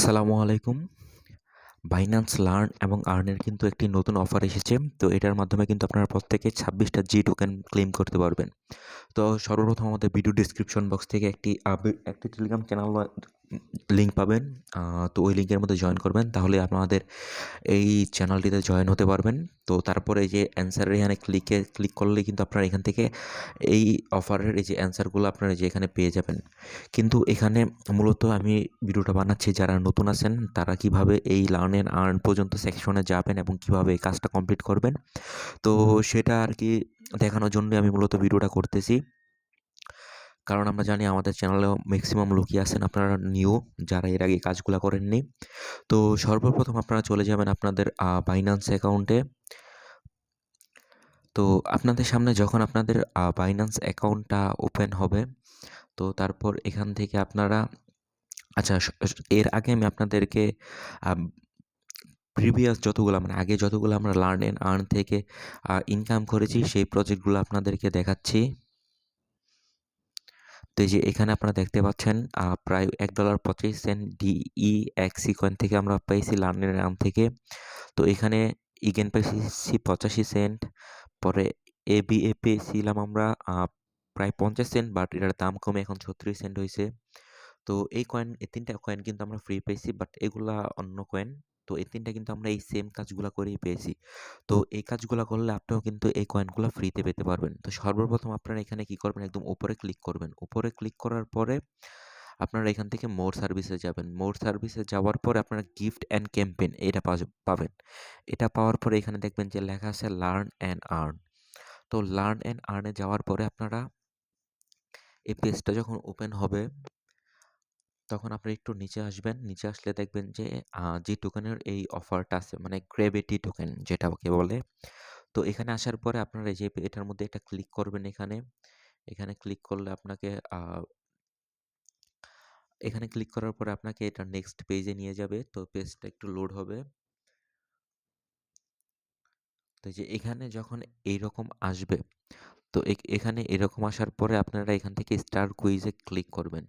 আসসালামু আলাইকুম। Binance learn এবং আর্নের কিন্তু একটি নতুন অফার এসেছে। তো এটার মাধ্যমে কিন্তু আপনারা প্রত্যেকে ২৬টা জি টোকেন ক্লেইম করতে পারবেন। তো সর্বপ্রথম আমাদের ভিডিও ডেসক্রিপশন বক্স থেকে একটি টেলিগ্রাম চ্যানেল লিঙ্ক পাবেন। তো ওই লিঙ্কের মধ্যে জয়েন করবেন। তাহলে আপনাদের এই চ্যানেলটিতে জয়েন হতে পারবেন। তো তারপরে এই যে অ্যান্সারের এখানে ক্লিক করলেই কিন্তু আপনারা এখান থেকে এই অফারের এই যে অ্যান্সারগুলো আপনারা যে এখানে পেয়ে যাবেন। কিন্তু এখানে মূলত আমি ভিডিওটা বানাচ্ছি যারা নতুন আছেন তারা কিভাবে এই লার্ন অ্যান্ড আর্ন পর্যন্ত সেকশনে যাবেন এবং কিভাবে এই কাজটা কমপ্লিট করবেন। তো সেটা আর কি দেখানোর জন্যই আমি মূলত ভিডিওটা করতেছি। কারণ আমরা জানি আমাদের চ্যানেলেও ম্যাক্সিমাম লোকই আছেন আপনারা নিউ, যারা এর আগে কাজগুলা করেননি। তো সর্বপ্রথম আপনারা চলে যাবেন আপনাদের বাইন্যান্স অ্যাকাউন্টে। তো আপনাদের সামনে যখন আপনাদের বাইন্যান্স অ্যাকাউন্টটা ওপেন হবে, তো তারপর এখান থেকে আপনারা আচ্ছা এর আগে আমি আপনাদেরকে আম প্রিভিয়াস যতগুলা মানে আগে যতগুলো আমরা লার্ন অ্যান্ড আর্ন থেকে ইনকাম করেছি সেই প্রজেক্টগুলো আপনাদেরকে দেখাচ্ছি। তো এই যে এখানে আপনারা দেখতে পাচ্ছেন প্রায় $1.25 DEXC কয়েন থেকে আমরা পাইছি লার্ন অ্যান্ড আর্ন থেকে। তো এখানে ইগেন পাইছি 85 সেন্ট। পরে এবিএ পেয়েছিলাম আমরা প্রায় 50 সেন্ট, বাট এটার দাম কমে এখন 36 সেন্ট হইছে। তো এই ৩টা কয়েন কিন্তু আমরা ফ্রি পেয়েছি, বাট এগুলা অন্য কয়েন। তো এই ৩টা কিন্তু আমরা এই সেম কাজগুলা করেই পেয়েছি। তো এই কাজগুলা করলে আপনিও কিন্তু এই কয়েনগুলা ফ্রিতে পেতে পারবেন। তো সর্বপ্রথম আপনারা এখানে কি করবেন, একদম উপরে ক্লিক করবেন। উপরে ক্লিক করার পরে আপনারা এখান থেকে মোর সার্ভিসে যাবেন। মোর সার্ভিসে যাওয়ার পরে আপনারা গিফট অ্যান্ড ক্যাম্পেইন এটা পাবেন। এটা পাওয়ার পরে এখানে দেখবেন যে লেখা আছে লার্ন অ্যান্ড আর্ন। তো লার্ন অ্যান্ড আর্নে যাওয়ার পরে আপনারা এই পেজটা যখন ওপেন হবে তখন আপনি একটু নিচে আসবেন। নিচে আসলে দেখবেন যে যে টোকেনের এই অফারটা আছে মানে গ্র্যাভিটি টোকেন যেটাকে বলে। তো এখানে আসার পরে আপনারা এই যে এটার মধ্যে একটা ক্লিক করবেন এখানে। এখানে ক্লিক করলে আপনাকে এখানে ক্লিক করার পরে আপনাকে এটা নেক্সট পেজে নিয়ে যাবে। তো পেজটা একটু লোড হবে। তো এই যে এখানে যখন এইরকম আসবে, তো এখানে এরকম আসার পরে আপনারা এখান থেকে স্টার কুইজে ক্লিক করবেন।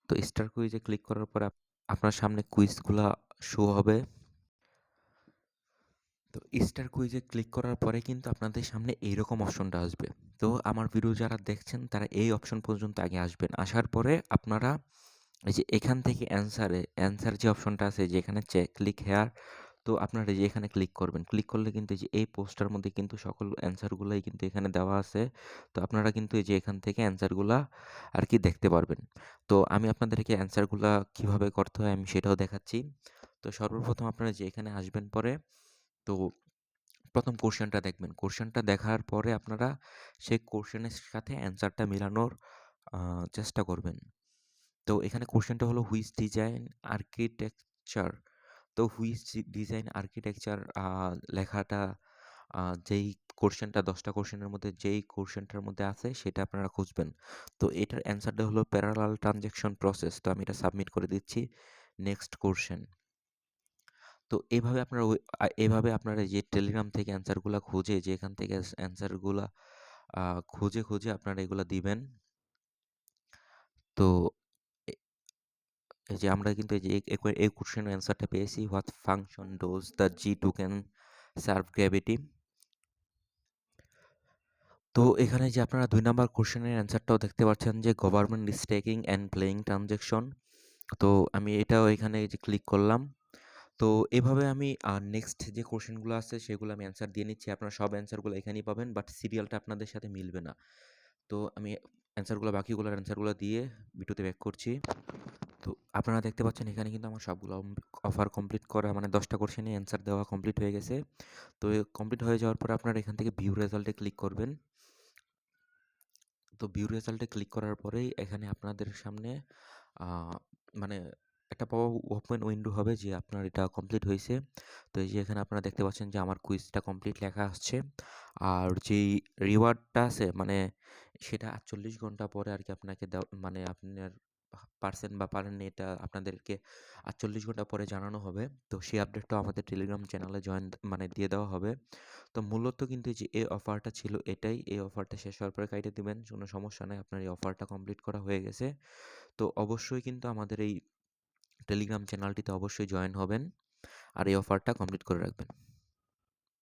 তো স্টার কুইজে ক্লিক করার পরে আপনার সামনে কুইজগুলা শো হবে। তো স্টার কুইজে ক্লিক করার পরে কিন্তু আপনাদের সামনে এইরকম অপশনটা আসবে। তো আমার ভিডিও যারা দেখছেন তারা এই অপশন পর্যন্ত আগে আসবেন। আসার পরে আপনারা এই যে এখান থেকে অ্যান্সার যে অপশনটা আছে যে এখানে ক্লিক হেয়ার, তো আপনারা এই যে এখানে ক্লিক করবেন। ক্লিক করলে কিন্তু এই যে এই পোস্টটার মধ্যে কিন্তু সকল অ্যান্সারগুলাই কিন্তু এখানে দেওয়া আছে। তো আপনারা কিন্তু এই যে এখান থেকে অ্যান্সারগুলা আর কি দেখতে পারবেন। তো আমি আপনাদেরকে অ্যান্সারগুলা কিভাবে করতে হয় আমি সেটাও দেখাচ্ছি। তো সর্বপ্রথম আপনারা যে এখানে আসবেন পরে, তো ১ম কোশ্চেনটা দেখবেন। কোশ্চেনটা দেখার পরে আপনারা সেই কোশ্চেনের সাথে অ্যান্সারটা মিলানোর চেষ্টা করবেন। তো এখানে কোশ্চেনটা হলো হুইচ ডিজাইন আর্কিটেকচার। তো হুইচ ডিজাইন আর্কিটেকচার লেখাটা যেই কোশ্চেনটা ১০টা কোশ্চেনের মধ্যে যেই কোশ্চেনটার মধ্যে আছে সেটা আপনারা খুঁজবেন। তো এটার অ্যান্সারটা হলো প্যারালাল ট্রানজ্যাকশন প্রসেস। তো আমি এটা সাবমিট করে দিচ্ছি। Next question. তো এভাবে আপনারা এভাবে আপনারা যে টেলিগ্রাম থেকে অ্যান্সারগুলা খুঁজে যে এখান থেকে অ্যান্সারগুলা খুঁজে আপনারা এগুলা দিবেন। তো এ এই যে আমরা কিন্তু এই যে এই কোশ্চেনের অ্যান্সারটা পেয়েছি। What function dose the G token serve gravity. তো এখানে যে আপনারা ২ নাম্বার কোশ্চেনের অ্যান্সারটাও দেখতে পাচ্ছেন যে government staking and playing transaction. তো আমি এটাও এখানে এই যে ক্লিক করলাম। তো এভাবে আমি নেক্সট যে কোশ্চেনগুলো আছে সেগুলো আমি অ্যান্সার দিয়ে নিচ্ছি। আপনারা সব অ্যান্সারগুলো এখানেই পাবেন, বাট সিরিয়ালটা আপনাদের সাথে মিলবে না। তো আমি বাকিগুলোর অ্যান্সারগুলো দিয়ে ভিডিওতে ব্যাক করছি। তো আপনারা দেখতে পাচ্ছেন এখানে কিন্তু আমার সবগুলো অফার কমপ্লিট করা মানে ১০টা কোশ্চেনে অ্যান্সার দেওয়া কমপ্লিট হয়ে গেছে। তো কমপ্লিট হয়ে যাওয়ার পরে আপনারা এখান থেকে ভিউ রেজাল্টে ক্লিক করবেন। তো ভিউ রেজাল্টে ক্লিক করার পরেই এখানে আপনাদের সামনে আ মানে একটা ওপেন উইন্ডো হবে যে আপনার এটা কমপ্লিট হইছে। তো এই যে এখানে আপনারা দেখতে পাচ্ছেন যে আমার কুইজটা কমপ্লিট লেখা আসছে। আর যেই রিওয়ার্ডটা আছে মানে সেটা ৪৮ ঘন্টা পরে আরকি আপনাকে মানে আপনার পারছেন বা পারেননি এটা আপনাদেরকে ৪৮ ঘন্টা পরে জানানো হবে। তো সেই আপডেটটাও আমাদের টেলিগ্রাম চ্যানেলে মানে দিয়ে দেওয়া হবে। তো মূলত কিন্তু এই যে এই অফারটা ছিল এটাই। এই অফারটা শেষ হওয়ার পরে কাইটে দিবেন। কোনো সমস্যা নাই। আপনার এই অফারটা কমপ্লিট করা হয়ে গেছে। তো অবশ্যই কিন্তু আমাদের এই টেলিগ্রাম চ্যানেলটিতে অবশ্যই জয়েন হবেন। আর এই অফারটা কমপ্লিট করে রাখবেন।